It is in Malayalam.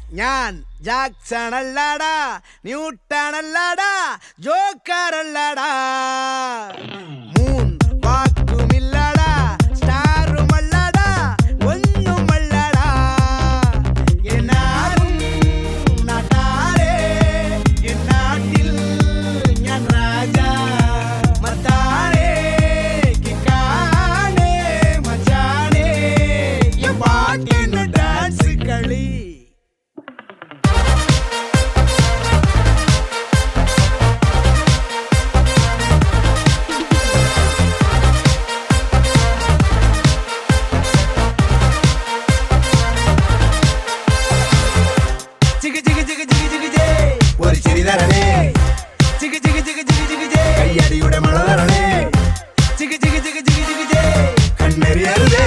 ഞാൻ ജാക്സൺ അല്ലാടാ, ന്യൂട്ടൺ അല്ലാടാ, ജോക്കർ അല്ലാടാ. മൂന്ന് വാക്കുമില്ലാടാ, സ്റ്റാറുമല്ലാടാ, ഒന്നുമല്ലാടാ. എന്നാലും നാട്ടാരേ, എന്നാട്ടിൽ ഞാൻ രാജാ. മത്താരേ കിക്കാനേ മച്ചാനേ, ഈ പാട്ടിന് ഡാൻസ് കളി. ഒരു ചിരി തരണേ, ചിക്ക് ചിക്ക് ചിക്ക് ചിക്ക് ചിക്ക് ചേ, കയ്യടിയുടെ മഴ തരണേ, ചിക്ക് ചിക്ക് ചിക്ക് ചിക്ക് ചിക്ക് ചേ, കണ്ണെറിയരുതേ.